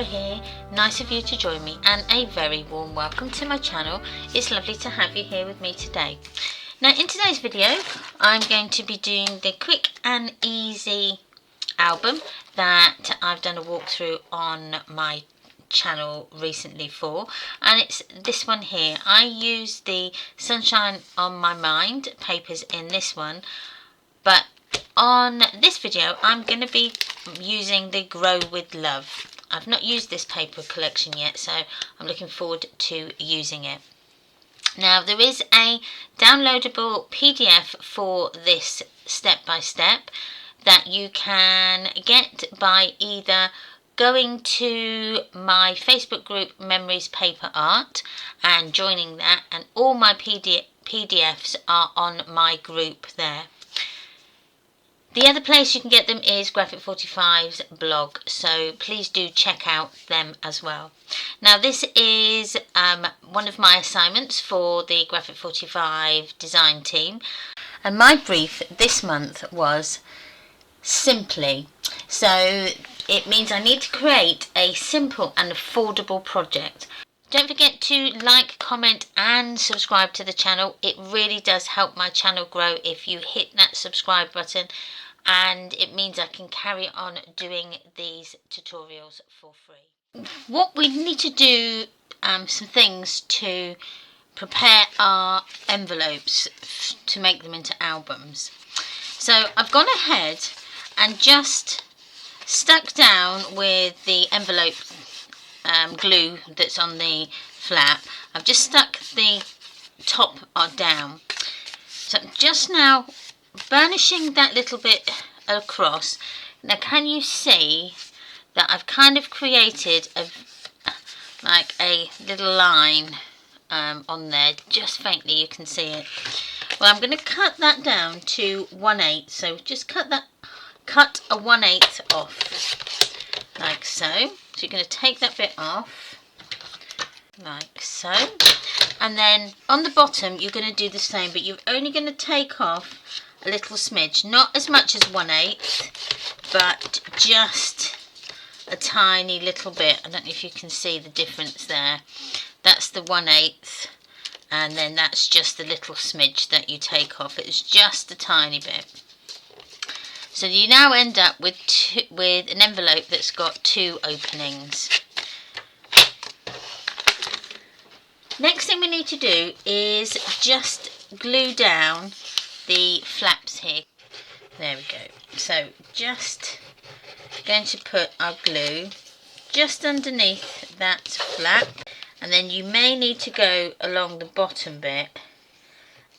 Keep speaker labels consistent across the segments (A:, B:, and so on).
A: Tamara here. Nice of you to join me and a very warm welcome to my channel. It's lovely to have you here with me today. Now in today's video I'm going to be doing the quick and easy album that I've done a walkthrough on my channel recently for, and it's this one here. I used the Sunshine on My Mind papers in this one, but on this video I'm going to be using the Grow with Love. I've not used this paper collection yet, so I'm looking forward to using it. Now there is a downloadable PDF for this step by step that you can get by either going to my Facebook group Memories Paper Art and joining that, and all my PDFs are on my group there. The other place you can get them is Graphic 45's blog, so please do check out them as well. Now this is one of my assignments for the Graphic 45 design team, and my brief this month was simply. So it means I need to create a simple and affordable project. Don't forget to like, comment and subscribe to the channel. It really does help my channel grow if you hit that subscribe button, and it means I can carry on doing these tutorials for free. What we need to do, some things to prepare our envelopes to make them into albums. So I've gone ahead and just stuck down with the envelope glue that's on the flap. I've just stuck the top down. So just now burnishing that little bit across. Now can you see that I've kind of created like a little line on there, just faintly you can see it. Well, I'm going to cut that down to 1/8, so just cut a 1/8 off like so. So you're going to take that bit off like so, and then on the bottom you're going to do the same, but you're only going to take off a little smidge, not as much as 1/8, but just a tiny little bit. I don't know if you can see the difference there. That's the 1/8, and then that's just the little smidge that you take off. It's just a tiny bit. So you now end up with an envelope that's got 2 openings. Next thing we need to do is just glue down the flaps here. There we go. So just going to put our glue just underneath that flap, and then you may need to go along the bottom bit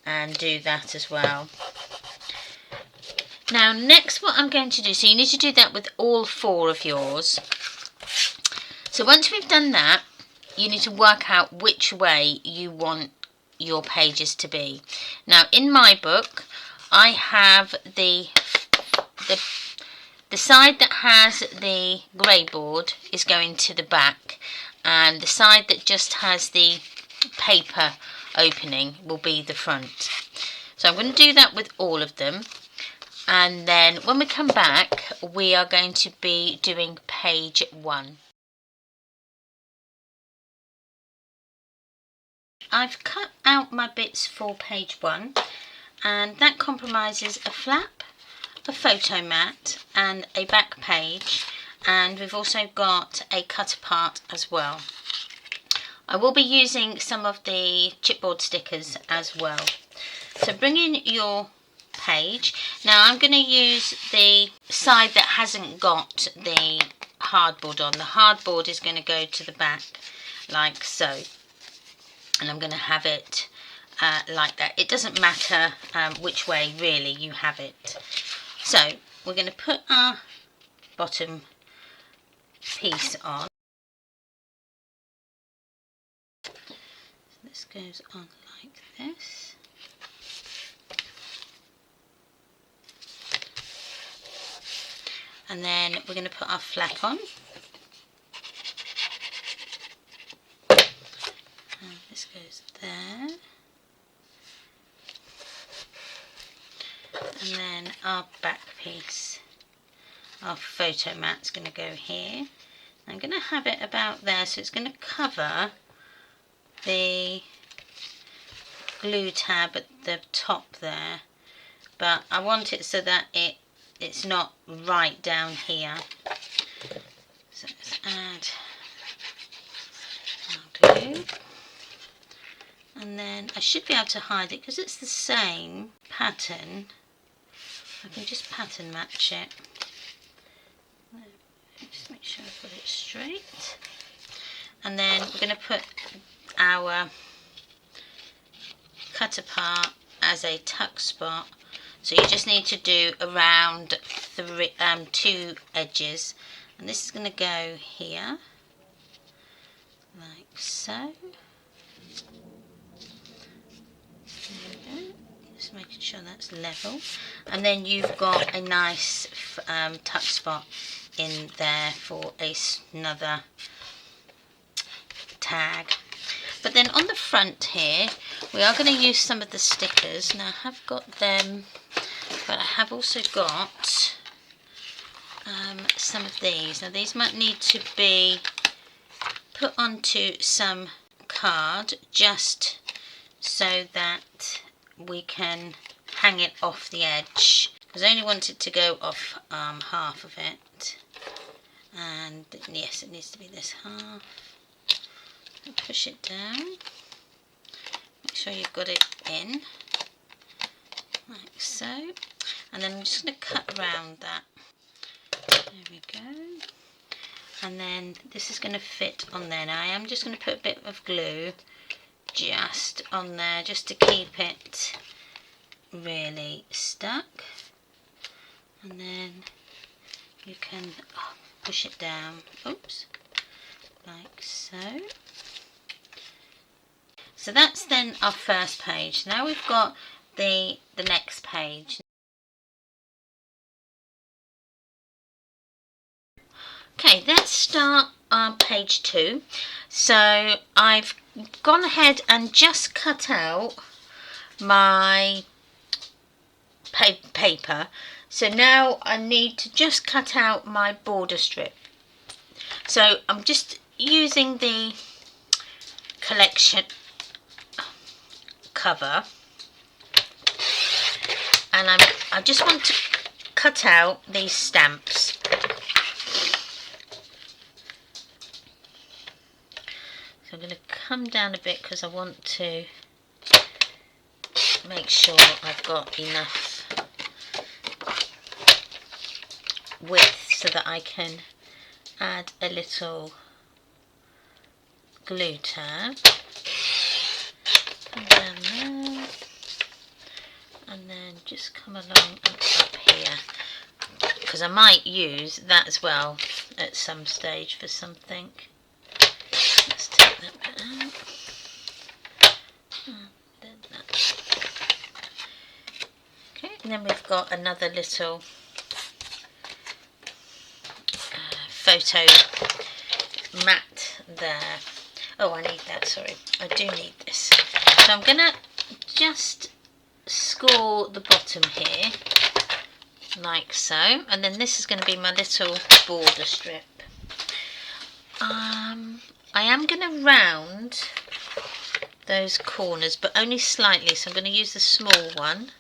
A: and do that as well. Now next what I'm going to do, so you need to do that with all 4 of yours. So once we've done that, you need to work out which way you want your pages to be. Now in my book I have the side that has the grey board is going to the back, and the side that just has the paper opening will be the front. So I'm going to do that with all of them, and then when we come back we are going to be doing page 1. I've cut out my bits for page 1, and that compromises a flap, a photo mat and a back page, and we've also got a cut apart as well. I will be using some of the chipboard stickers as well. So bring in your page. Now I'm going to use the side that hasn't got the hardboard on. The hardboard is going to go to the back like so, and I'm going to have it like that. It doesn't matter which way really you have it. So we're going to put our bottom piece on. This goes on like this. And then we're going to put our flap on. And this goes there. And then our back piece, our photo mat's going to go here. I'm going to have it about there, so it's going to cover the glue tab at the top there, but I want it so that it's not right down here. So let's add our glue, and then I should be able to hide it because it's the same pattern. I can just pattern match it. Just make sure I've got it straight. And then we're going to put our cut apart as a tuck spot. So you just need to do around two edges. And this is going to go here, like so. There we go. Just making sure that's level. And then you've got a nice tuck spot in there for another tag. But then on the front here, we are going to use some of the stickers. Now I have got them, but I have also got some of these. Now these might need to be put onto some card just so that we can hang it off the edge, because I only want it to go off half of it. And yes, it needs to be this half. Push it down, make sure you've got it in, like so, and then I'm just going to cut around that. There we go. And then this is going to fit on there. Now I am just going to put a bit of glue just on there, just to keep it really stuck. And then you can push it down, oops, like so. So that's then our first page. Now we've got the next page. Okay, let's start on page 2. So I've gone ahead and just cut out my paper. So now I need to just cut out my border strip. So I'm just using the collection cover, and I just want to cut out these stamps. So I'm going to come down a bit because I want to make sure I've got enough width so that I can add a little glue tab. And down there, and then just come along and up here, because I might use that as well at some stage for something. Let's take that bit out, and then that. Okay, and then we've got another little photo mat there. Oh, I need that, sorry, I do need this. So I'm going to just score the bottom here, like so, and then this is going to be my little border strip. I am going to round those corners, but only slightly, so I'm going to use the small one,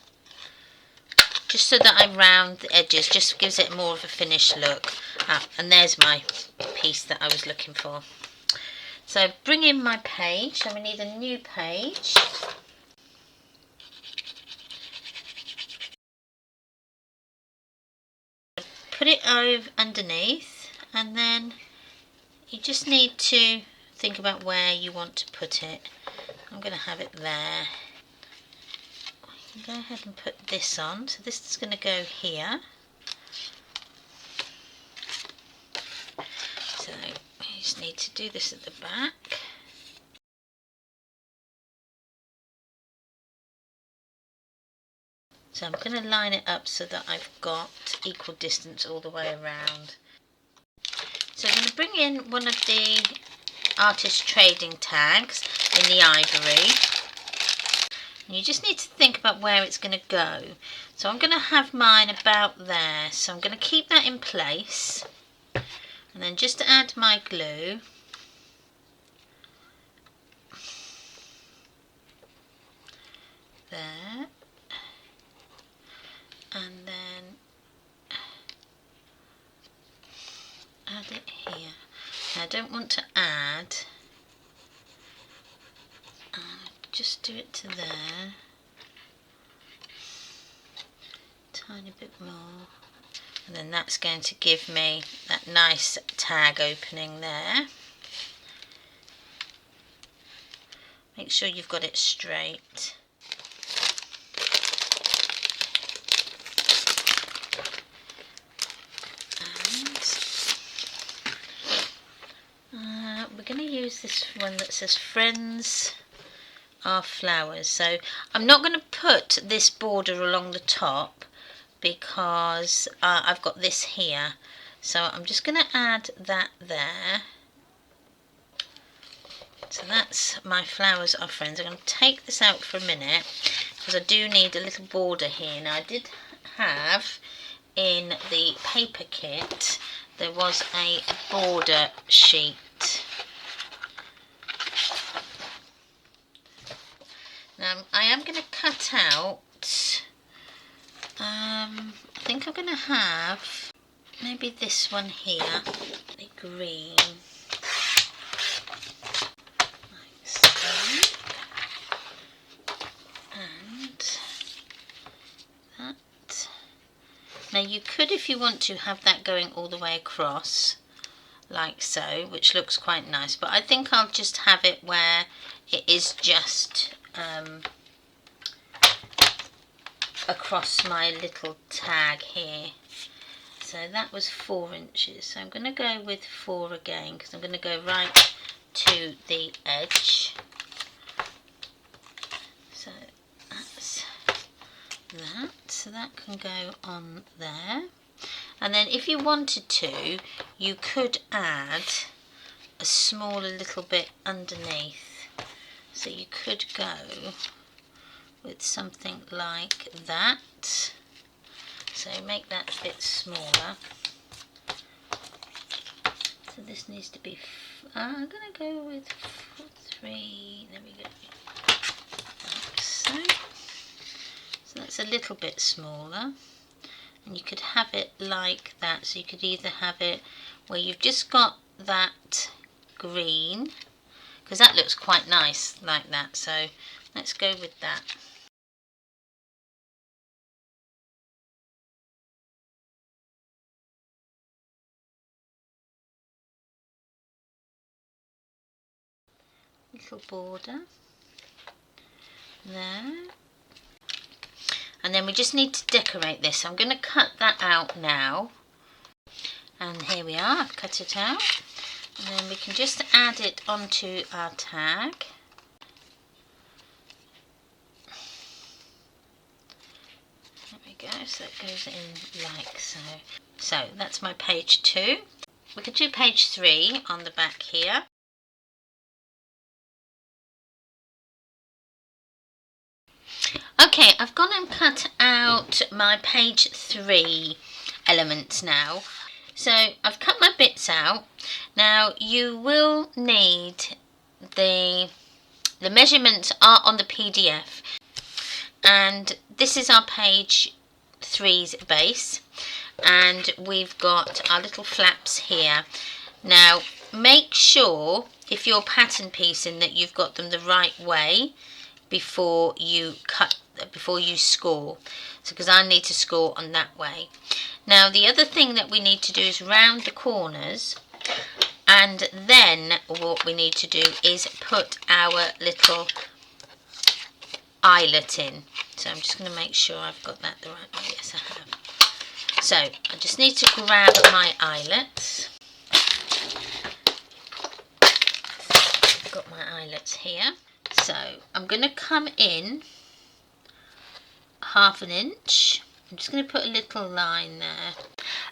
A: just so that I round the edges, just gives it more of a finished look. And there's my piece that I was looking for. So bring in my page, so we need a new page. Put it over underneath, and then you just need to think about where you want to put it. I'm going to have it there. Go ahead and put this on, so this is going to go here. So you just need to do this at the back. So I'm going to line it up so that I've got equal distance all the way around. So I'm going to bring in one of the artist trading tags in the ivory. And you just need to think about where it's going to go. So I'm going to have mine about there. So I'm going to keep that in place. And then just to add my glue, there, and then add it here. Now I don't want to add, just do it to there, tiny bit more, and then that's going to give me that nice tag opening there. Make sure you've got it straight. And we're going to use this one that says Friends Are Flowers. So I'm not going to put this border along the top because I've got this here. So I'm just going to add that there. So that's my Flowers Are Friends. I'm going to take this out for a minute because I do need a little border here. Now I did have in the paper kit, there was a border sheet. Now I am going to cut out, I think I'm going to have maybe this one here, the green. Now you could, if you want to, have that going all the way across, like so, which looks quite nice. But I think I'll just have it where it is just across my little tag here. So that was 4 inches. So I'm going to go with 4 again, because I'm going to go right to the edge. So that's that. So that can go on there. And then if you wanted to, you could add a smaller little bit underneath. So you could go with something like that. So make that a bit smaller. So this needs to be, I'm going to go with 3, there we go. Like so. So that's a little bit smaller. And you could have it like that. So you could either have it where you've just got that green, because that looks quite nice like that. So let's go with that. Little border there. And then we just need to decorate this. So I'm going to cut that out now. And here we are, I've cut it out. And then we can just add it onto our tag. There we go, so it goes in like so. So that's my page 2. We could do page 3 on the back here. Okay, I've gone and cut out my page 3 elements now. So I've cut my bits out. Now you will need the measurements are on the PDF, and this is our page 3's base, and we've got our little flaps here. Now make sure if you're pattern piecing that you've got them the right way before you score. So because I need to score on that way. Now the other thing that we need to do is round the corners, and then what we need to do is put our little eyelet in. So I'm just going to make sure I've got that the right way. Yes, I have. So I just need to grab my eyelets. I've got my eyelets here. So I'm going to come in 1/2 inch. I'm just going to put a little line there.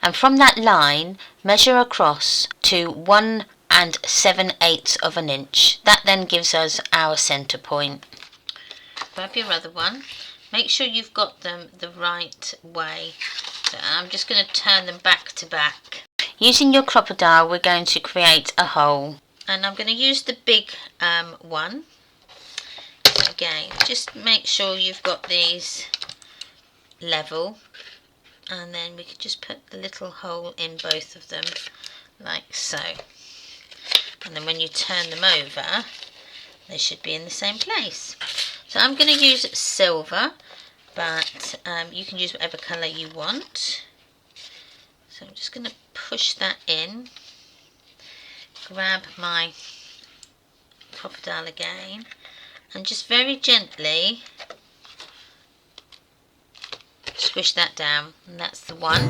A: And from that line, measure across to 1 7/8 inch. That then gives us our centre point. Grab your other one. Make sure you've got them the right way. So I'm just going to turn them back to back. using your crocodile, we're going to create a hole. And I'm going to use the big one. So again, just make sure you've got these level. And then we could just put the little hole in both of them, like so. And then when you turn them over, they should be in the same place. So I'm going to use silver, but you can use whatever colour you want. So I'm just going to push that in, grab my crocodile again, and just very gently squish that down, and that's the one.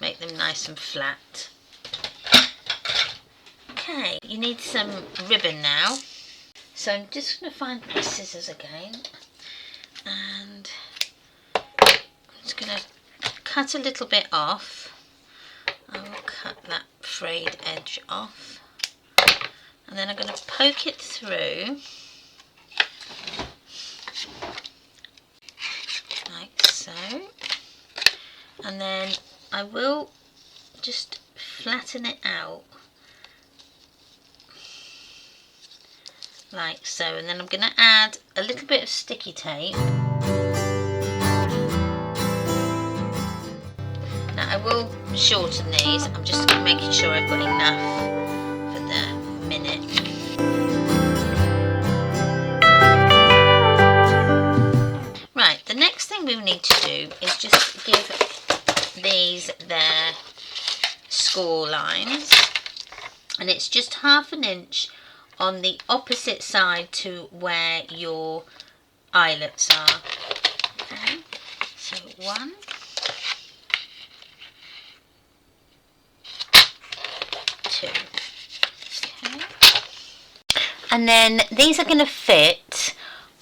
A: Make them nice and flat. Okay, you need some ribbon now. So I'm just going to find my scissors again, and I'm just going to cut a little bit off. I will cut that frayed edge off, and then I'm going to poke it through like so, and then I will just flatten it out like so, and then I'm going to add a little bit of sticky tape. Now I will shorten these, I'm just making sure I've got enough for the minute. Right, the next thing we need to do is just give these their score lines, and it's just 1/2 inch on the opposite side to where your eyelets are. Okay, so 1, 2. Okay, and then these are going to fit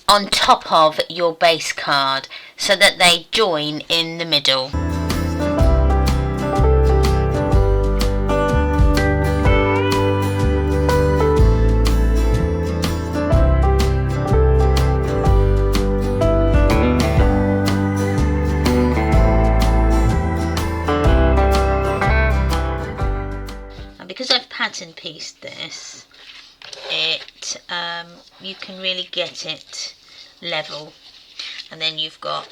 A: on top of your base card so that they join in the middle. Because I've pattern pieced this, you can really get it level, and then you've got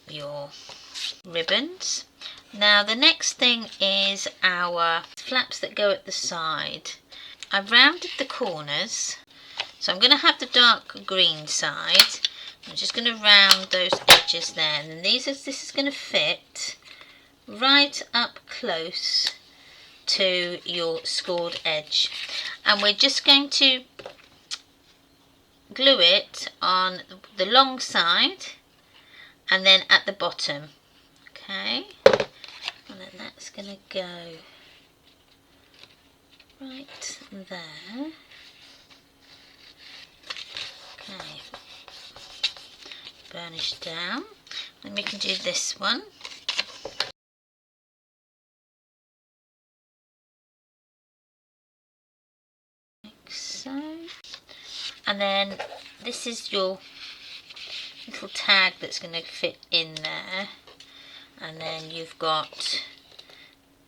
A: your ribbons. Now the next thing is our flaps that go at the side. I've rounded the corners, so I'm going to have the dark green side. I'm just going to round those edges there, and then this is going to fit right up close to your scored edge, and we're just going to glue it on the long side and then at the bottom. Okay, and then that's going to go right there. Okay, burnish down, and we can do this one. So, and then this is your little tag that's going to fit in there, and then you've got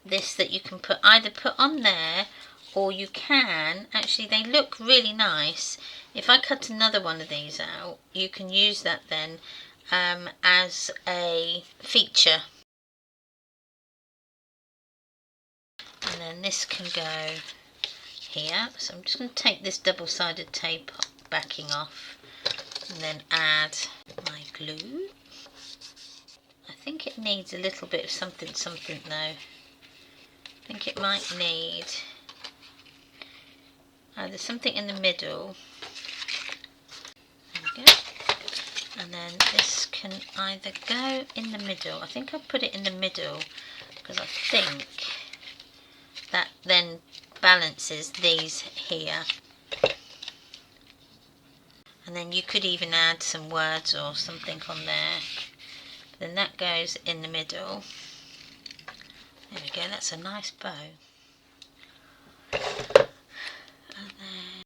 A: this that you can either put on there, or you can actually, they look really nice. If I cut another one of these out, you can use that then as a feature, and then this can go here. So I'm just going to take this double-sided tape backing off and then add my glue. I think it needs a little bit of something though. I think it might need either something in the middle, there we go, and then this can either go in the middle. I think I'll put it in the middle because I think that then balances these here, and then you could even add some words or something on there. Then that goes in the middle. There we go, that's a nice bow. And then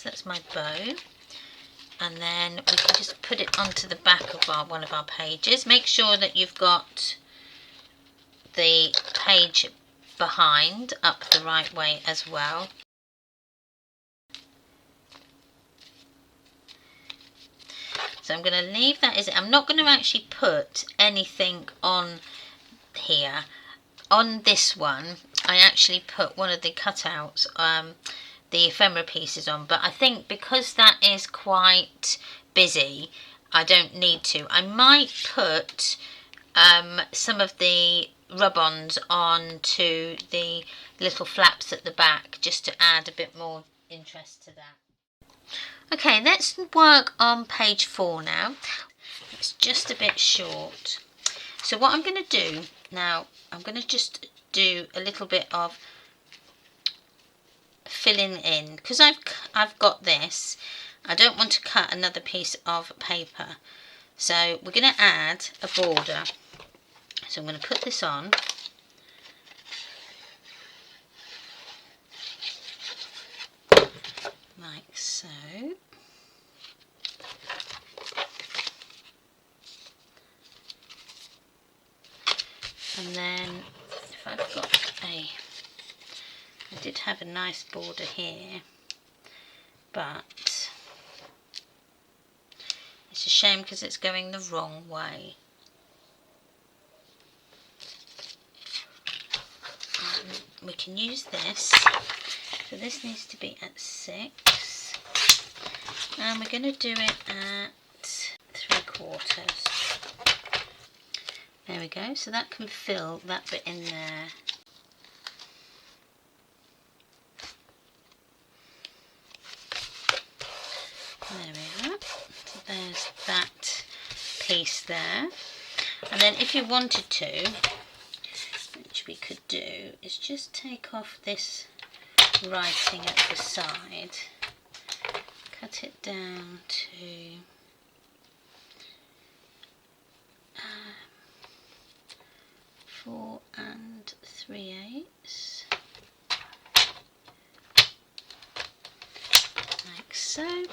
A: So that's my bow. And then we can just put it onto the back of one of our pages. Make sure that you've got the page behind up the right way as well. So I'm going to leave that as it. I'm not going to actually put anything on here. On this one, I actually put one of the cutouts, the ephemera pieces on, but I think because that is quite busy, I don't need to. I might put some of the rub-ons on to the little flaps at the back just to add a bit more interest to that. Okay, let's work on page 4 now. It's just a bit short. So what I'm going to do now, I'm going to just do a little bit of filling in, because I've got this. I don't want to cut another piece of paper, so we're going to add a border. So I'm going to put this on, like so, and then if I've got I did have a nice border here, but it's a shame because it's going the wrong way. We can use this, so this needs to be at 6, and we're going to do it at 3/4. There we go, so that can fill that bit in there. There we are. So there's that piece there. And then if you wanted to, which we could do, is just take off this writing at the side, cut it down to 4 3/8, like so.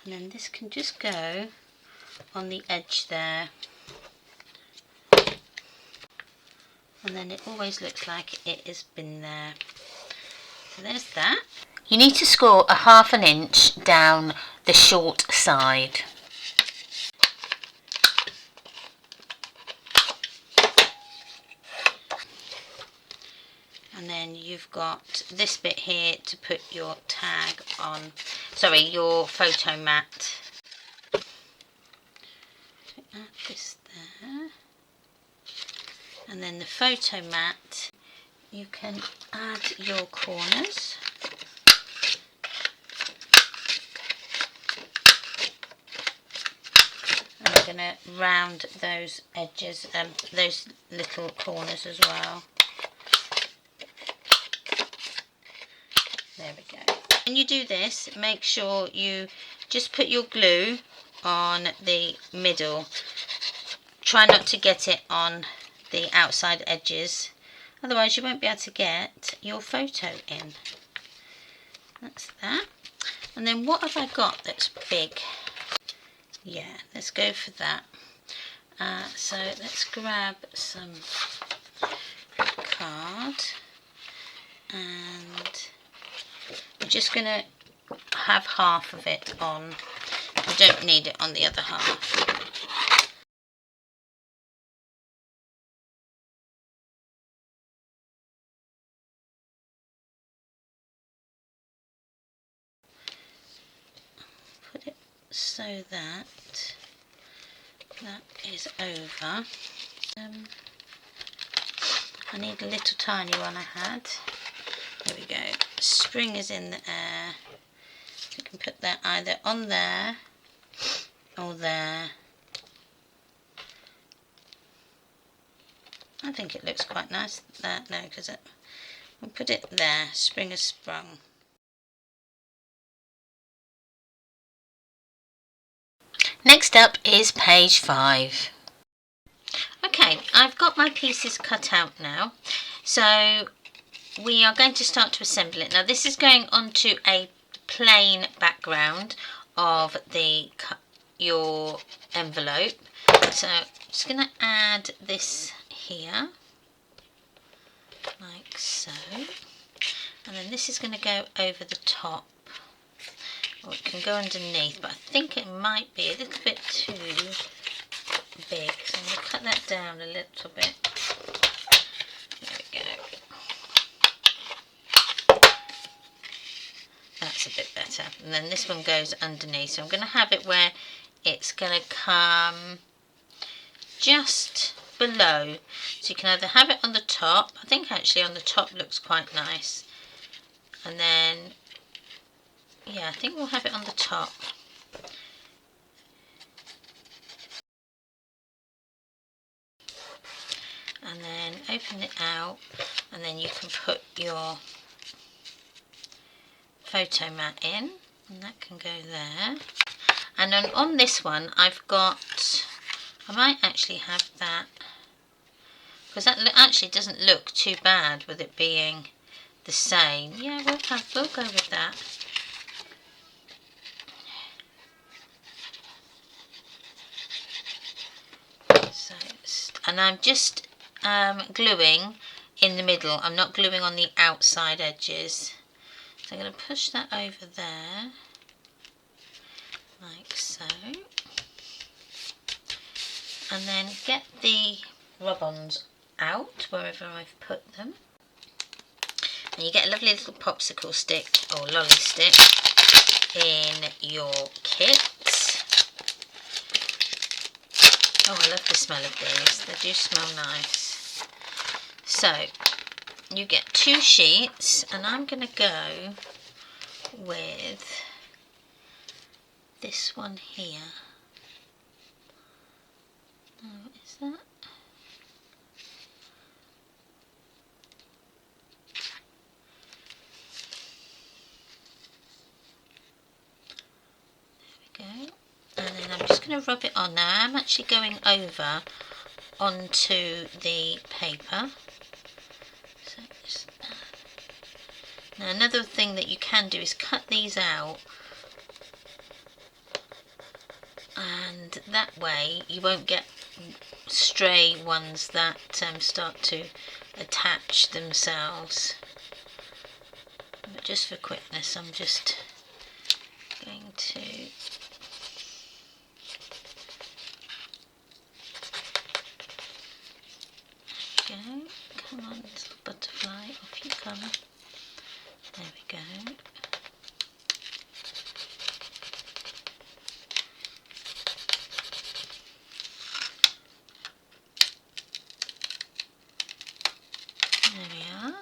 A: And then this can just go on the edge there, and then it always looks like it has been there. So there's that. You need to score a 1/2 inch down the short side. And then you've got this bit here to put your tag on, sorry, your photo mat. Add this there. And then the photo mat, you can add your corners. And I'm going to round those edges, those little corners as well. There we go. When you do this, make sure you just put your glue on the middle. Try not to get it on the outside edges, otherwise you won't be able to get your photo in. That's that. And then what have I got that's big? Yeah, let's go for that. So let's grab some card, and we're just going to have half of it on. I don't need it on the other half. Put it so that that is over. I need a little tiny one I had. There we go. Spring is in the air. You can put that either on there or there. I think it looks quite nice there. No, because we'll put it there. Spring has sprung. Next up is page 5. Okay, I've got my pieces cut out now, so we are going to start to assemble it. Now this is going onto a plain background of your envelope. So I'm just going to add this here, like so, and then this is going to go over the top, or it can go underneath, but I think it might be a little bit too big, so I'm going to cut that down a little bit. There we go. That's a bit better. And then this one goes underneath, so I'm going to have it where it's going to come just below, so you can either have it on the top. I think actually on the top looks quite nice, and then yeah, I think we'll have it on the top. And then open it out, and then you can put your photo mat in, and that can go there. And then on this one I might actually have that, because that actually doesn't look too bad with it being the same. Yeah, we'll go with that. So, and I'm just gluing in the middle. I'm not gluing on the outside edges. So I'm going to push that over there, like so. And then get the rub-ons out wherever I've put them. And you get a lovely little popsicle stick or lolly stick in your kit. Oh, I love the smell of these. They do smell nice. So you get 2 sheets, and I'm going to go with this one here. Oh, what is that? There we go. And then I'm just going to rub it on. Now I'm actually going over onto the paper. So now another thing that you can do is cut these out, and that way you won't get stray ones that start to attach themselves. But just for quickness, I'm just going to go. Come on, little butterfly, off you come. There we go. There we are.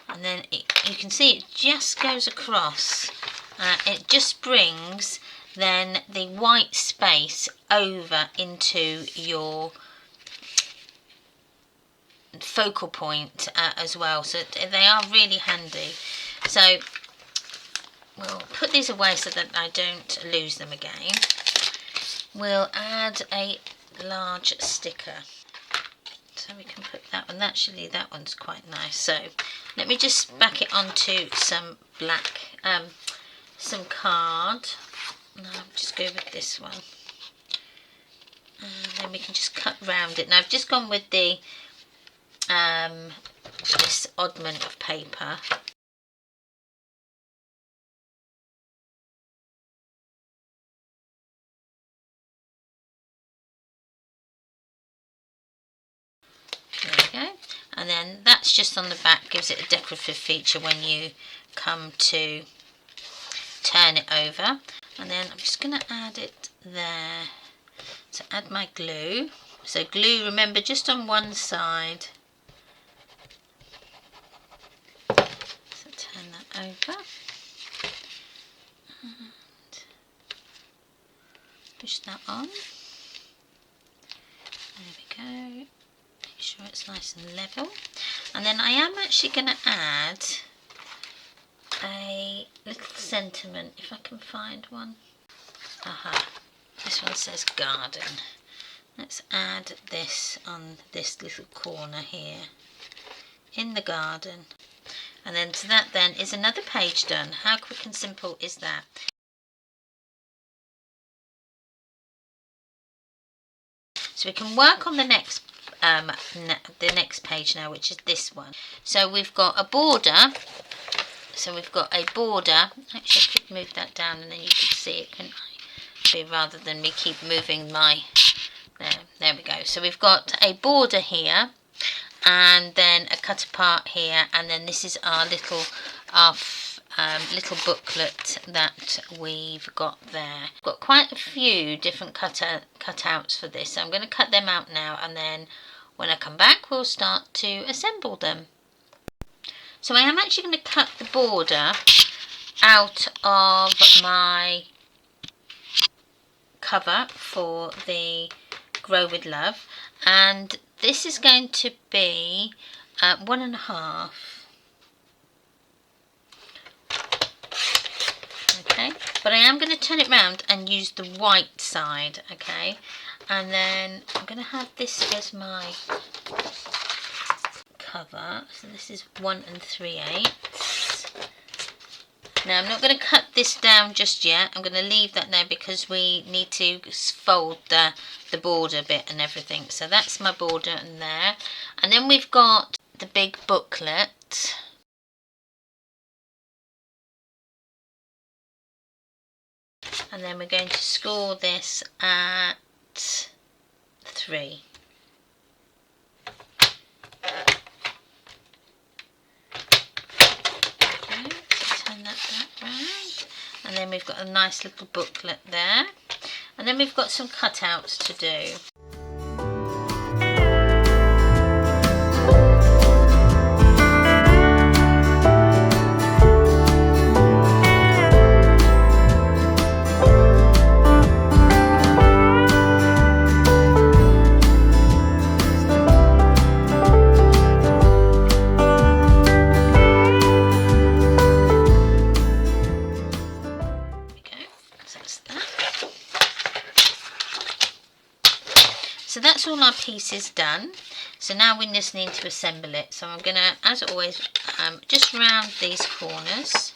A: And then you can see it just goes across. It just brings then the white space over into your focal point as well, so they are really handy. So we'll put these away so that I don't lose them again. We'll add a large sticker, so we can put that one. Actually, that one's quite nice. So let me just back it onto some black, some card. No, I'll just go with this one, and then we can just cut round it. Now I've just gone with the this oddment of paper. There we go. And then that's just on the back, gives it a decorative feature when you come to turn it over. And then I'm just going to add it there to add my glue. So glue, remember, just on one side. So turn that over and push that on. There we go. Make sure it's nice and level. And then I am actually going to add a little sentiment, if I can find one. Aha, this one says garden. Let's add this on this little corner here in the garden. And then to that then is another page done. How quick and simple is that? So we can work on the next page now, which is this one. So we've got a border. So we've got a border. Actually, I could move that down and then you can see it, couldn't I? Rather than me keep moving my... There we go. So we've got a border here, and then a cut apart here, and then this is our little booklet that we've got there. We've got quite a few different cutouts for this, so I'm going to cut them out now, and then when I come back we'll start to assemble them. So I am actually going to cut the border out of my cover for the Grow with Love, and this is going to be 1.5. Okay, but I am going to turn it round and use the white side, okay, and then I'm going to have this as my cover. So this is 1 3/8. Now I'm not going to cut this down just yet. I'm going to leave that there because we need to fold the border bit and everything. So that's my border in there. And then we've got the big booklet. And then we're going to score this at 3. And then we've got a nice little booklet there, and then we've got some cutouts to do. So that's all our pieces done. So now we just need to assemble it. So I'm going to, as always, just round these corners.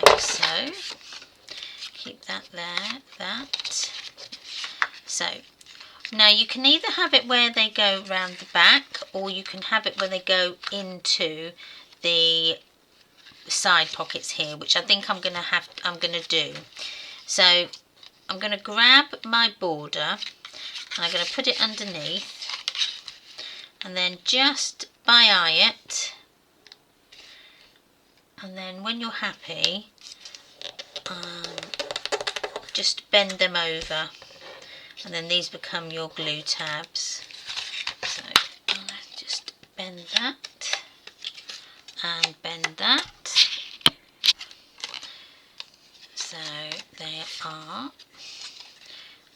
A: Like so. Keep that there, that. So, now you can either have it where they go round the back, or you can have it where they go into the side pockets here, which I think I'm going to do. So I'm going to grab my border and I'm going to put it underneath, and then just by eye it, and then when you're happy, just bend them over, and then these become your glue tabs. So I'll just bend that and bend that. So they are.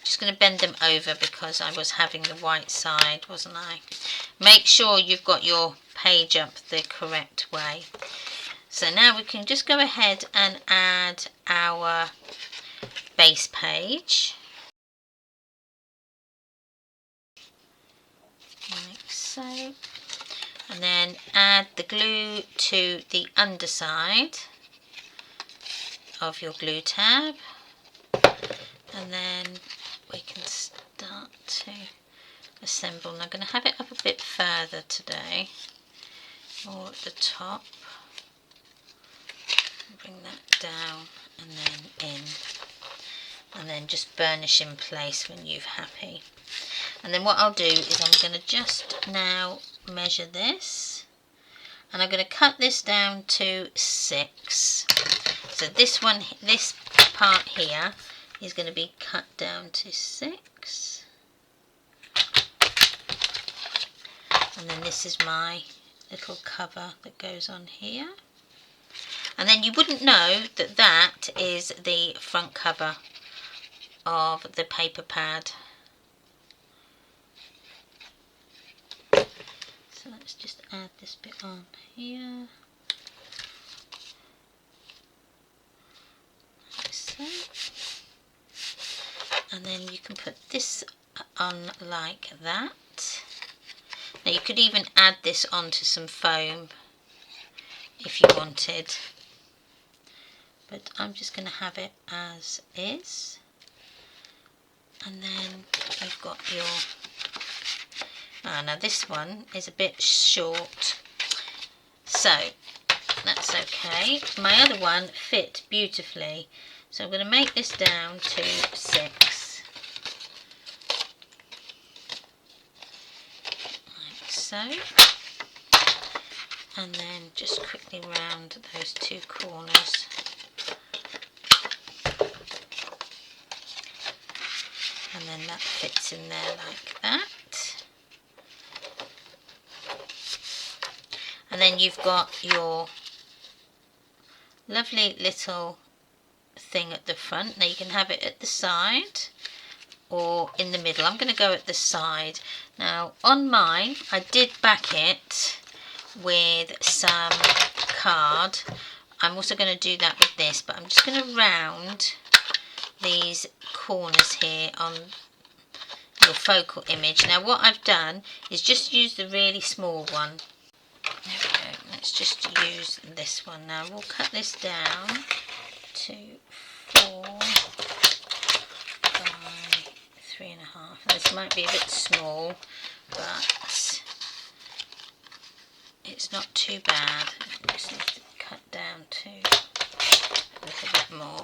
A: Just going to bend them over because I was having the white side, wasn't I? Make sure you've got your page up the correct way. So now we can just go ahead and add our base page. Like so. And then add the glue to the underside of your glue tab. And then we can start to assemble. And I'm going to have it up a bit further today, more at the top. Bring that down and then in, and then just burnish in place when you're happy. And then what I'll do is I'm going to just now measure this, and I'm going to cut this down to 6. So this part here is going to be cut down to 6, and then this is my little cover that goes on here, and then you wouldn't know that that is the front cover of the paper pad. So let's just add this bit on here, like so. And then you can put this on like that. Now Now you could even add this onto some foam if you wanted, but I'm just going to have it as is. And then you've got your, now this one is a bit short, so that's okay. My other one fit beautifully, so I'm going to make this down to 6, like so, and then just quickly round those 2 corners. And then that fits in there like that. And then you've got your lovely little thing at the front. Now you can have it at the side or in the middle. I'm going to go at the side. Now on mine, I did back it with some card. I'm also going to do that with this, but I'm just going to round these corners here on your focal image. Now what I've done is just use the really small one. There we go. Let's just use this one. Now we'll cut this down to 4 by 3.5. This might be a bit small, but it's not too bad. I just need to cut down to a little bit more.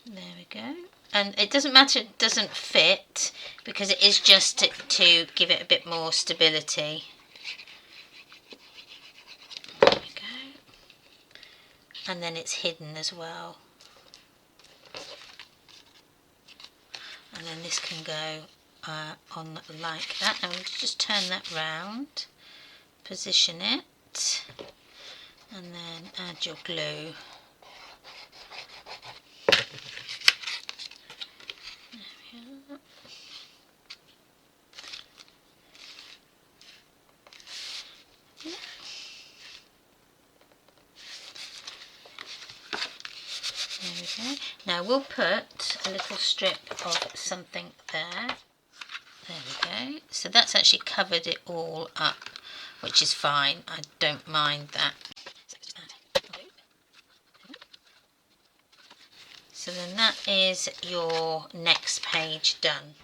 A: There we go. And it doesn't matter it doesn't fit, because it is just to give it a bit more stability. There we go. And then it's hidden as well. And then this can go on like that. Now we'll just turn that round, position it, and then add your glue. There we go. Now we'll put a little strip of something there. There we go. So that's actually covered it all up, which is fine. I don't mind that. So then that is your next page done.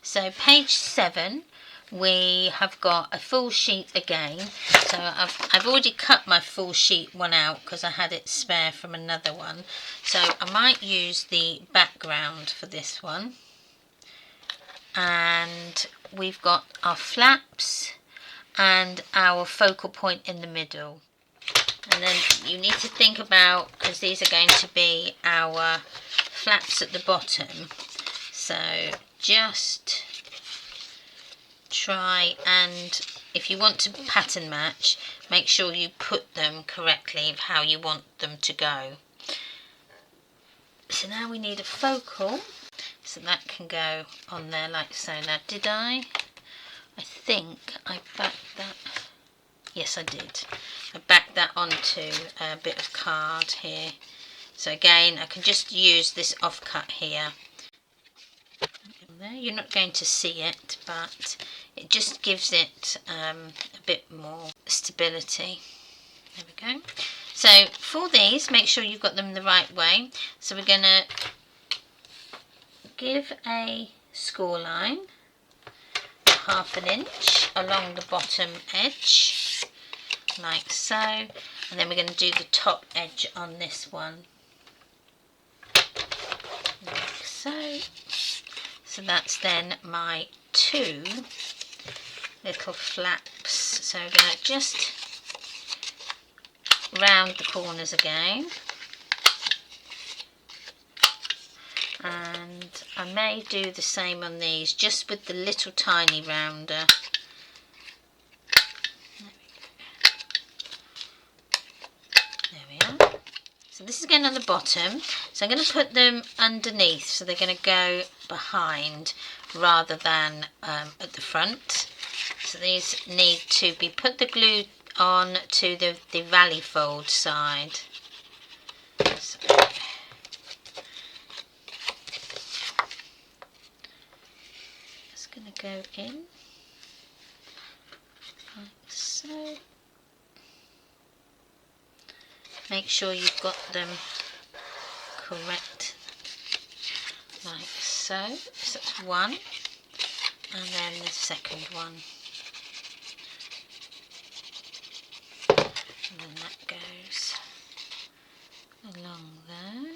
A: So page 7, we have got a full sheet again. So I've already cut my full sheet one out because I had it spare from another one. So I might use the background for this one. And we've got our flaps and our focal point in the middle. And then you need to think about, because these are going to be our flaps at the bottom. So just try and, if you want to pattern match, make sure you put them correctly of how you want them to go. So now we need a focal, so that can go on there like so. Now did I think I backed that, yes I did. I backed that onto a bit of card here. So again, I can just use this offcut here. There, you're not going to see it, but it just gives it a bit more stability. There we go. So for these, make sure you've got them the right way. So we're going to give a score line, 1/2 inch along the bottom edge, like so, and then we're going to do the top edge on this one, like so. So that's then my 2 little flaps. So we're going to just round the corners again, and I may do the same on these, just with the little tiny rounder. There we are. So this is going on the bottom, so I'm going to put them underneath, so they're going to go behind rather than at the front. So these need to be put the glue on to the valley fold side. So just going to go in like so. Make sure you've got them correct, like so. So that's one, and then the second one, and then that goes along there.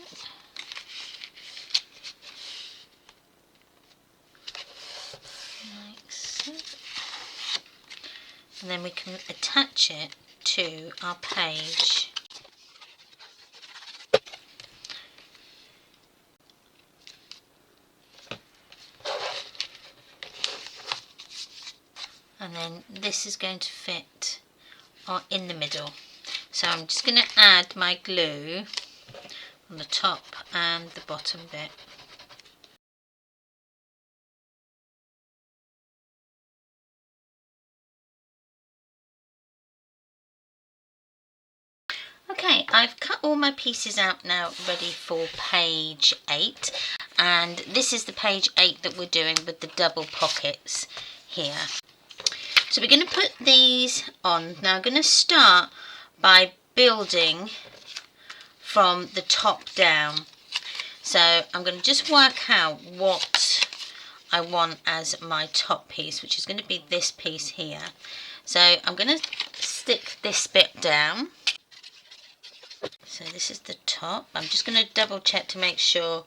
A: Like so. And then we can attach it to our page. And then this is going to fit in the middle. So I'm just going to add my glue on the top and the bottom bit. Okay, I've cut all my pieces out now, ready for page 8, and this is the page 8 that we're doing with the double pockets here. So we're going to put these on. Now I'm going to start by building from the top down. So I'm going to just work out what I want as my top piece, which is going to be this piece here. So I'm going to stick this bit down. So this is the top. I'm just going to double check to make sure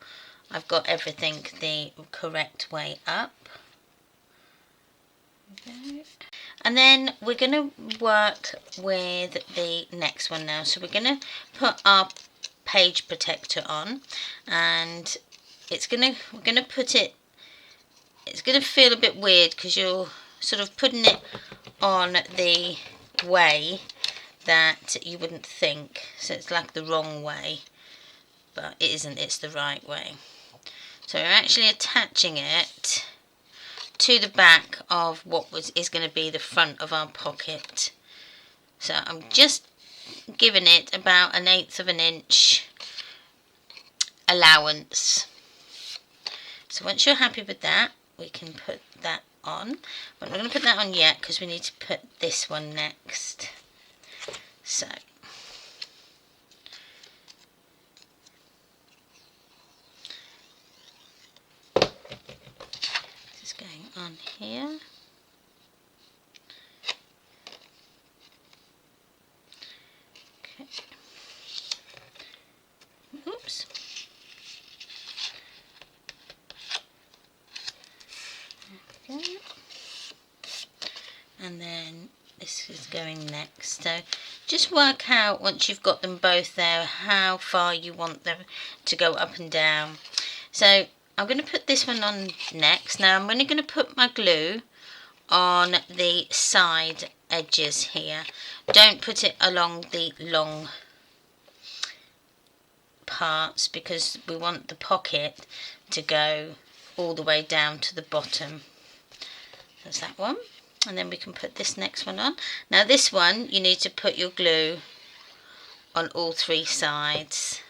A: I've got everything the correct way up. Okay. And then we're going to work with the next one now. So we're going to put our page protector on, and we're going to put it, it's going to feel a bit weird because you're sort of putting it on the way that you wouldn't think. So it's like the wrong way, but it isn't, it's the right way. So we're actually attaching it to the back of what is going to be the front of our pocket. So I'm just giving it about 1/8 of an inch allowance. So once you're happy with that, we can put that on. But I'm not going to put that on yet because we need to put this one next. So just going on here. Okay. Oops. Okay. And then this is going next. So just work out, once you've got them both there, how far you want them to go up and down. So I'm going to put this one on next. Now I'm only going to put my glue on the side edges here. Don't put it along the long parts because we want the pocket to go all the way down to the bottom. There's that one. And then we can put this next one on. Now this one, you need to put your glue on all 3 sides.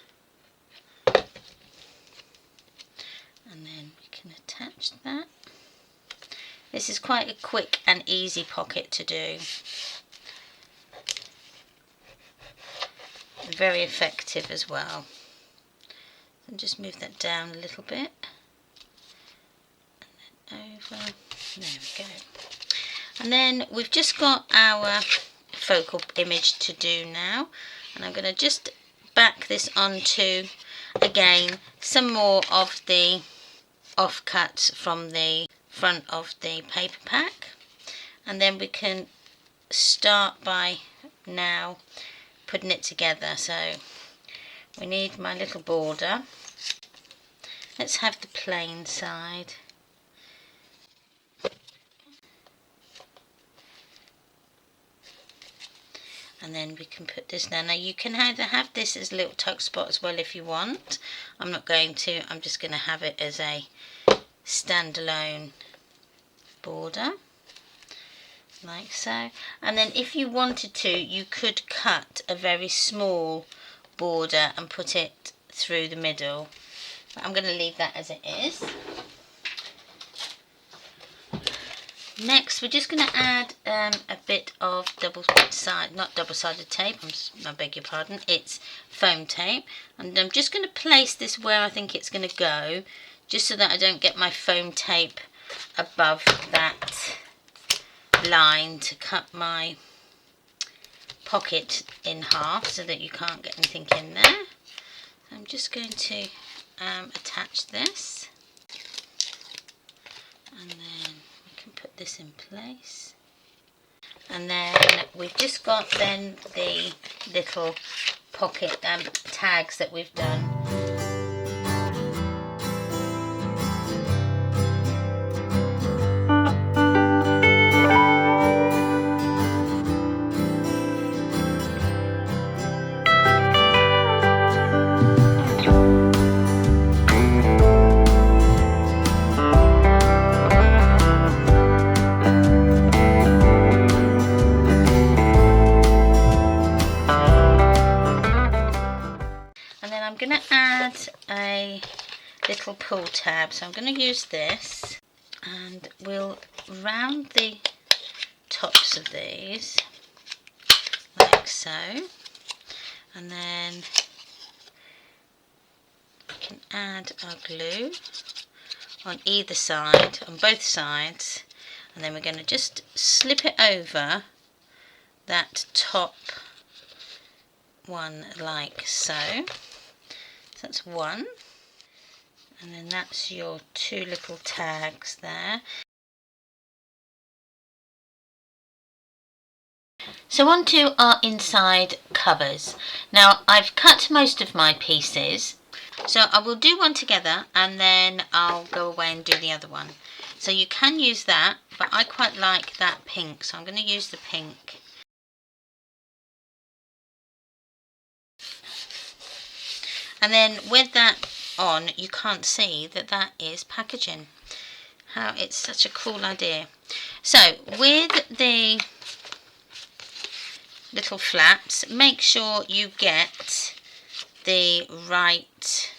A: And then we can attach that. This is quite a quick and easy pocket to do. And very effective as well. And just move that down a little bit. And then over. There we go. And then we've just got our focal image to do now, and I'm going to just back this onto, again, some more of the offcuts from the front of the paper pack, and then we can start by now putting it together. So we need my little border. Let's have the plain side. And then we can put this down. Now you can either have this as a little tuck spot as well if you want. I'm not going to. I'm just going to have it as a standalone border, like so. And then if you wanted to, you could cut a very small border and put it through the middle. But I'm going to leave that as it is. Next, we're just going to add a bit of not double-sided tape, I beg your pardon, it's foam tape. And I'm just going to place this where I think it's going to go, just so that I don't get my foam tape above that line to cut my pocket in half so that you can't get anything in there. I'm just going to attach this, and then we can put this in place. And then we've just got then the little pocket tags that we've done. I'm going to add a little pull tab, so I'm going to use this, and we'll round the tops of these like so, and then we can add our glue on either side, on both sides, and then we're going to just slip it over that top one like so. So that's one, and then that's your two little tags there. So on to our inside covers. Now I've cut most of my pieces, so I will do one together and then I'll go away and do the other one. So you can use that, but I quite like that pink, so I'm going to use the pink. And then with that on, you can't see that that is packaging. How it's such a cool idea. So with the little flaps, make sure you get the right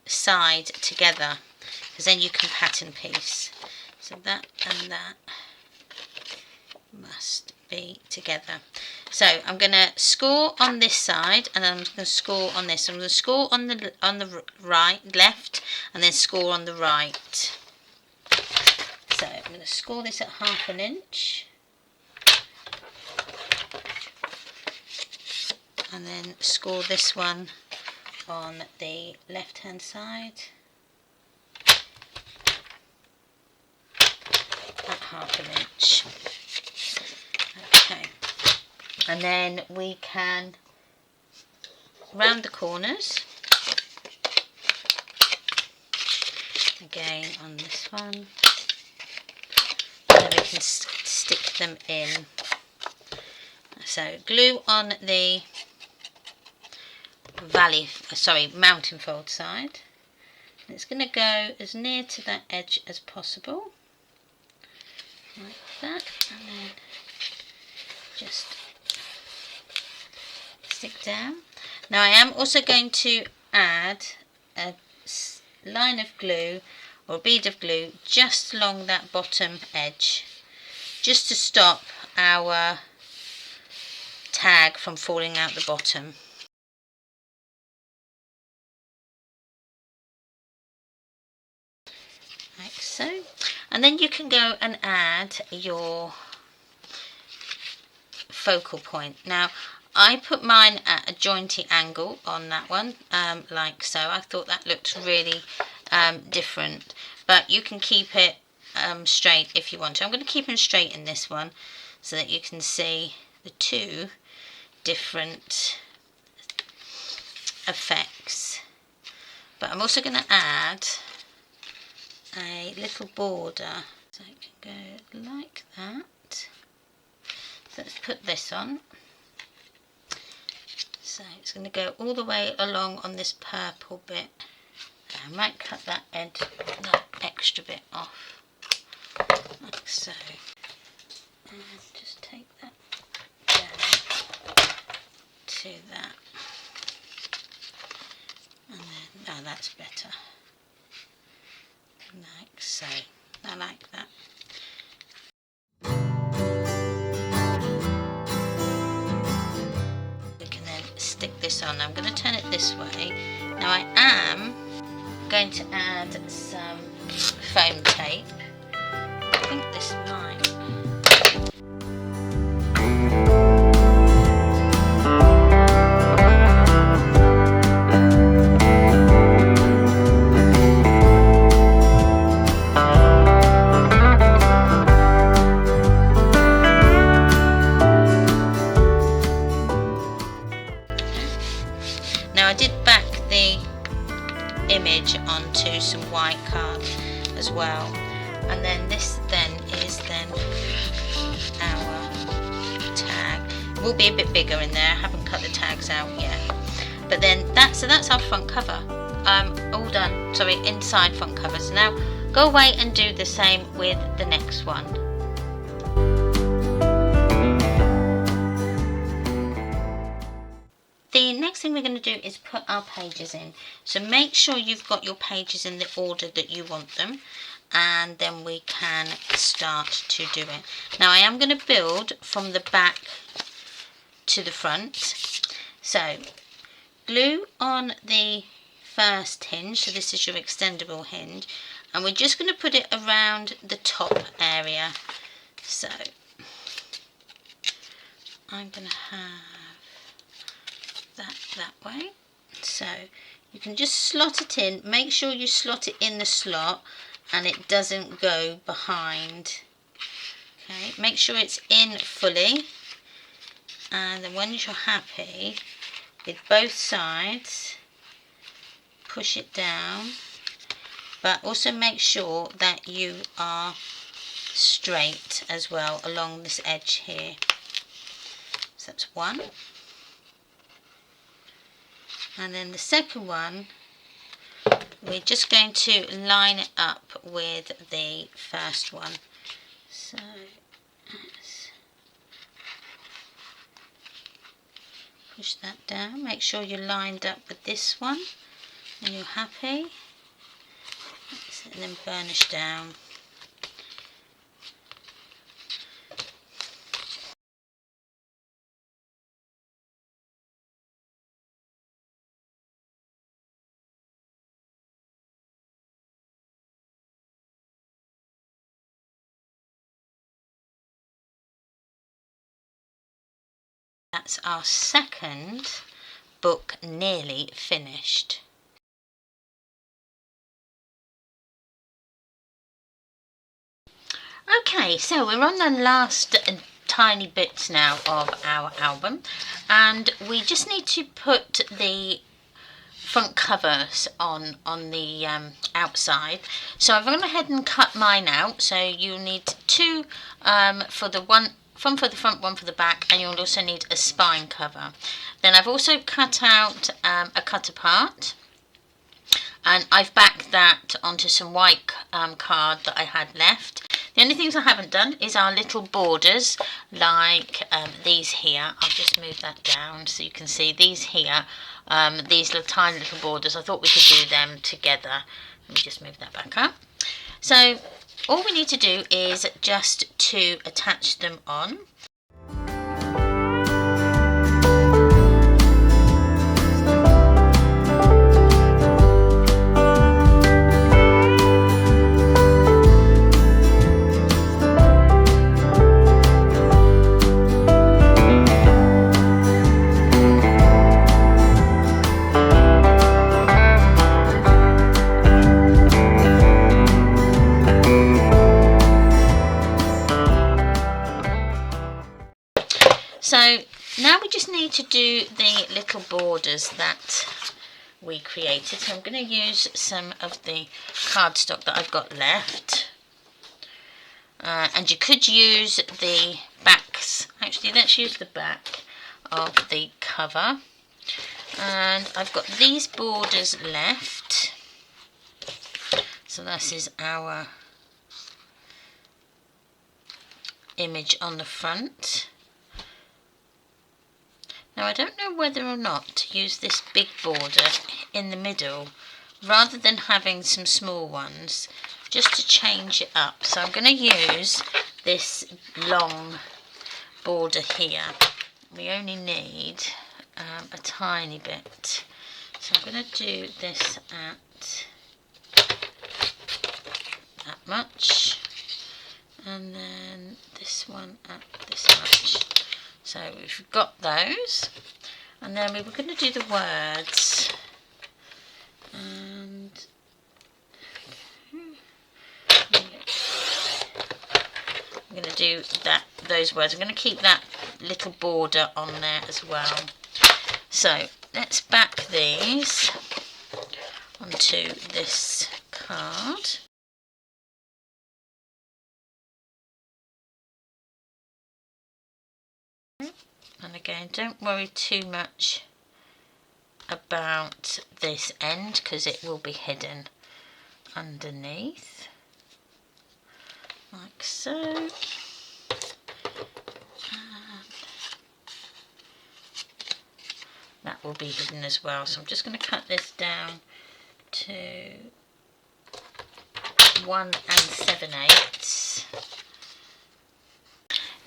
A: side together, because then you can pattern piece. So that and that must be together. So I'm going to score on this side, and then I'm going to score on this. I'm going to score on the right, left, and then score on the right. So I'm going to score this at 1/2 inch, and then score this one on the left hand side at 1/2 inch. Okay. And then we can round the corners again on this one, and then we can stick them in. So glue on the mountain fold side, and it's going to go as near to that edge as possible, like that, and then just stick down. Now I am also going to add a line of glue or a bead of glue just along that bottom edge, just to stop our tag from falling out the bottom. Like so. And then you can go and add your focal point. Now I put mine at a jointy angle on that one, like so. I thought that looked really different, but you can keep it straight if you want to. I'm going to keep them straight in this one so that you can see the two different effects. But I'm also going to add a little border, so it can go like that. So let's put this on. So it's going to go all the way along on this purple bit. I might cut that extra bit off, like so. And just take that down to that. And then, that's better. Like so. I like that. on. I'm going to turn it this way. Now I am going to add some foam tape. I think this might. Now I did back the image onto some white card as well, and then this is our tag. It will be a bit bigger in there. I haven't cut the tags out yet, but then that's our front cover. All done. Sorry, inside front covers. Now go away and do the same with the next one. The next thing we're going to do is put our pages in. So make sure you've got your pages in the order that you want them, and then we can start to do it. Now I am going to build from the back to the front. So glue on the first hinge, so this is your extendable hinge, and we're just going to put it around the top area. So I'm going to have that way. So you can just slot it in. Make sure you slot it in the slot and it doesn't go behind. Okay, make sure it's in fully, and then once you're happy with both sides, push it down, but also make sure that you are straight as well along this edge here. So that's one. And then the second one, we're just going to line it up with the first one. So let's push that down. Make sure you're lined up with this one and you're happy. And then burnish down. That's our second book nearly finished. Okay, so we're on the last tiny bits now of our album, and we just need to put the front covers on the outside. So I've gone ahead and cut mine out, so you'll need two for the one. One for the front, one for the back, and you'll also need a spine cover. Then I've also cut out a cut apart, and I've backed that onto some white card that I had left. The only things I haven't done is our little borders, like these here. I'll just move that down so you can see these here, these little tiny little borders. I thought we could do them together. Let me just move that back up. So all we need to do is just to attach them on. So now we just need to do the little borders that we created. So I'm going to use some of the cardstock that I've got left. And you could use the backs. Actually, let's use the back of the cover. And I've got these borders left. So this is our image on the front. Now I don't know whether or not to use this big border in the middle rather than having some small ones, just to change it up. So I'm going to use this long border here. We only need a tiny bit. So I'm going to do this at that much, and then this one at this much. So we've got those, and then we were going to do the words, and I'm going to do those words. I'm going to keep that little border on there as well. So let's back these onto this card. And again, don't worry too much about this end because it will be hidden underneath, like so. And that will be hidden as well. So I'm just going to cut this down to 1 7/8.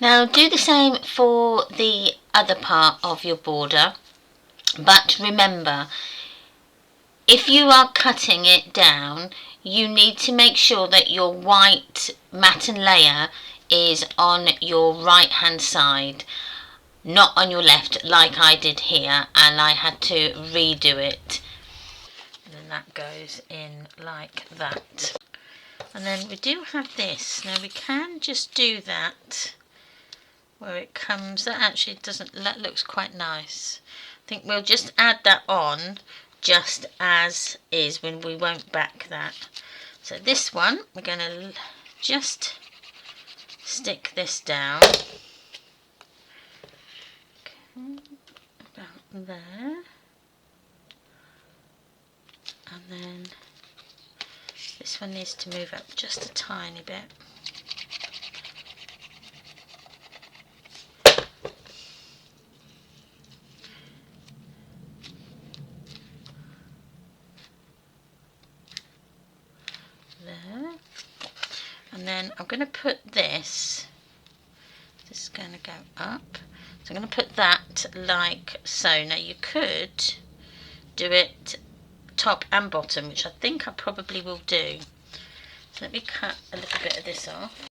A: Now do the same for the other part of your border, but remember, if you are cutting it down, you need to make sure that your white matten layer is on your right hand side, not on your left like I did here, and I had to redo it. And then that goes in like that. And then we do have this. Now we can just do that where it comes. That actually doesn't, that looks quite nice. I think we'll just add that on just as is, when we won't back that. So this one, we're going to just stick this down. Okay, about there. And then this one needs to move up just a tiny bit. There. And then I'm going to put this is going to go up. So I'm going to put that like so. Now you could do it top and bottom, which I think I probably will do. So let me cut a little bit of this off.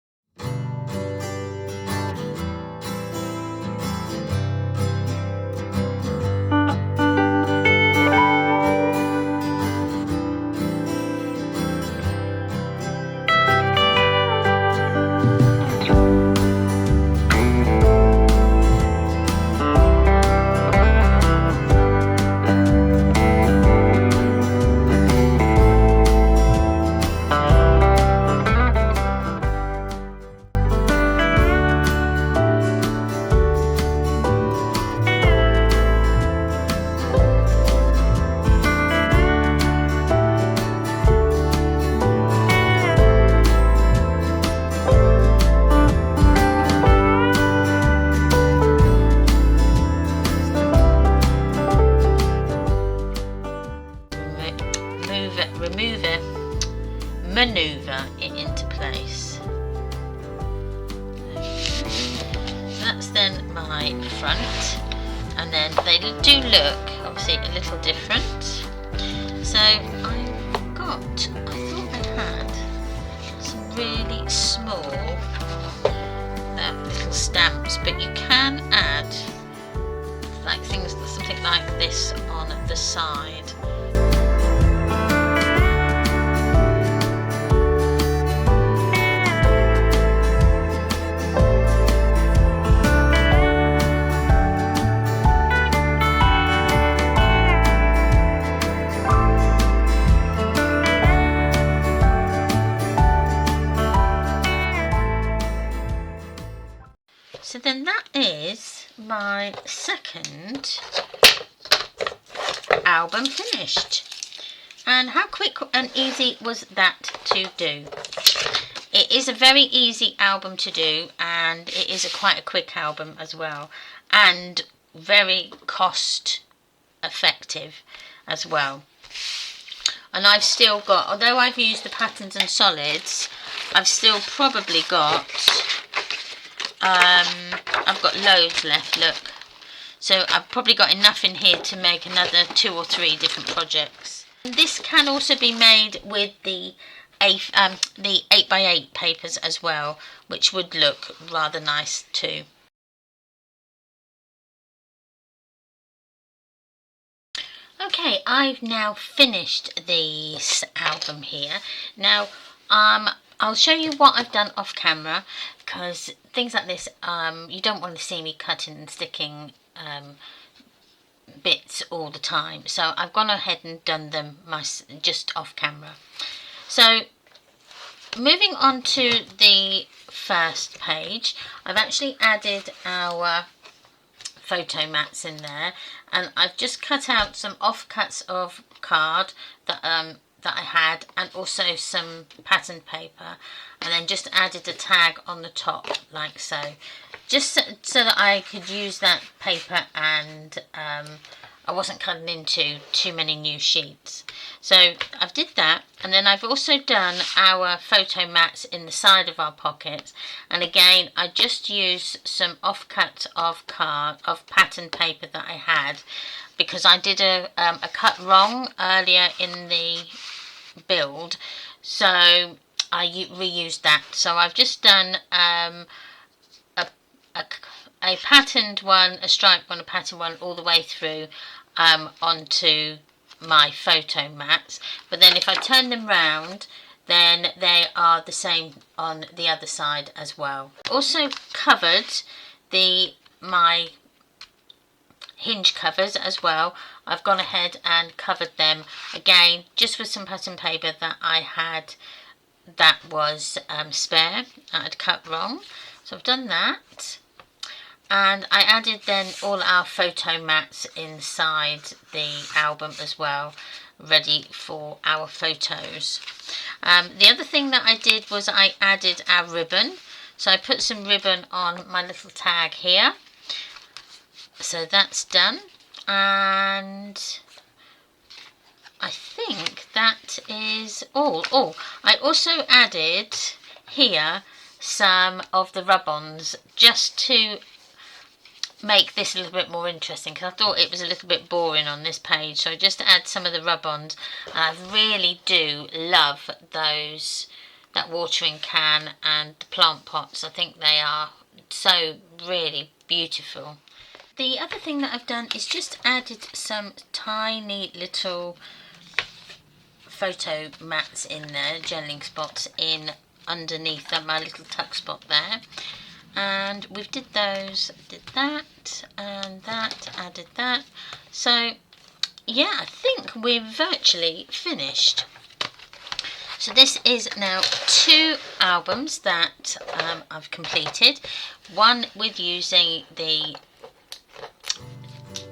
A: Maneuver it into place. That's then my front, and then they do look obviously a little different. So I thought I had some really small little stamps, but you can add like things, something like this on the side. So then that is my second album finished. And how quick and easy was that to do? It is a very easy album to do, and it is quite a quick album as well, and very cost effective as well. And I've still got, although I've used the patterns and solids, I've still probably got I've got loads left, look. So I've probably got enough in here to make another 2 or 3 different projects. This can also be made with the 8x8 papers as well, which would look rather nice too. Okay, I've now finished this album here. Now, I'll show you what I've done off camera, because things like this, you don't want to see me cutting and sticking bits all the time. So I've gone ahead and done them just off camera. So moving on to the first page, I've actually added our photo mats in there, and I've just cut out some offcuts of card that I had, and also some pattern paper, and then just added a tag on the top like so, just so that I could use that paper and I wasn't cutting into too many new sheets. So I've did that, and then I've also done our photo mats in the side of our pockets, and again I just used some offcuts of pattern paper that I had, because I did a cut wrong earlier in the build, so I reused that. So I've just done a patterned one, a striped one, a patterned one, all the way through onto my photo mats. But then if I turn them round, then they are the same on the other side as well. Also covered my hinge covers as well. I've gone ahead and covered them again just with some pattern paper that I had that was spare, that I'd cut wrong. So I've done that, and I added then all our photo mats inside the album as well, ready for our photos. The other thing that I did was I added our ribbon. So I put some ribbon on my little tag here. So that's done, and I think that is all. Oh, I also added here some of the rub-ons just to make this a little bit more interesting, because I thought it was a little bit boring on this page. So I just add some of the rub-ons. I really do love that watering can and the plant pots. I think they are so really beautiful. The other thing that I've done is just added some tiny little photo mats in there, journaling spots in underneath my little tuck spot there. And we've did those, did that and that, added that. So yeah, I think we're virtually finished. So this is now 2 albums that I've completed. One with using the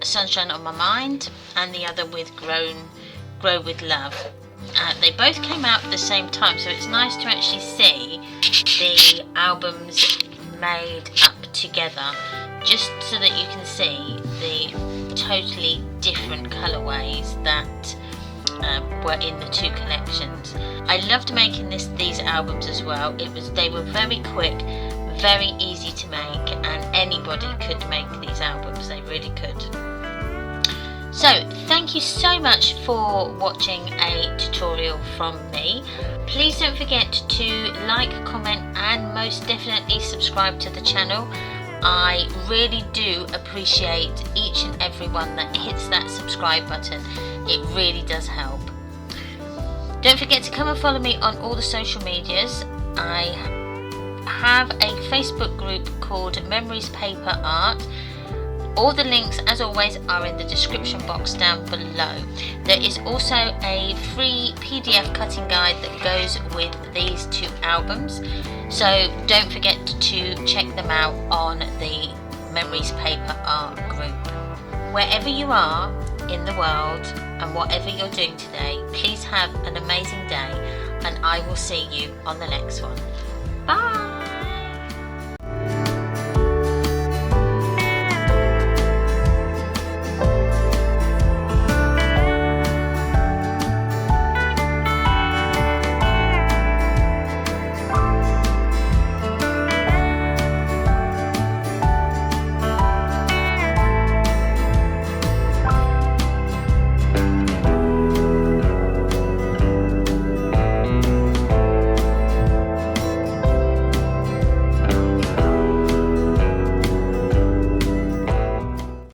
A: Sunshine on My Mind, and the other with Grow with Love. They both came out at the same time, so it's nice to actually see the albums made up together, just so that you can see the totally different colourways that were in the 2 collections. I loved making these albums as well. They were very quick, very easy to make, and anybody could make these albums. They really could. So thank you so much for watching a tutorial from me. Please don't forget to like, comment and most definitely subscribe to the channel. I really do appreciate each and every one that hits that subscribe button. It really does help. Don't forget to come and follow me on all the social medias. I have a Facebook group called Memories Paper Art. All the links, as always, are in the description box down below. There is also a free PDF cutting guide that goes with these 2 albums, so don't forget to check them out on the Memories Paper Art group. Wherever you are in the world and whatever you're doing today, please have an amazing day, and I will see you on the next one. Bye!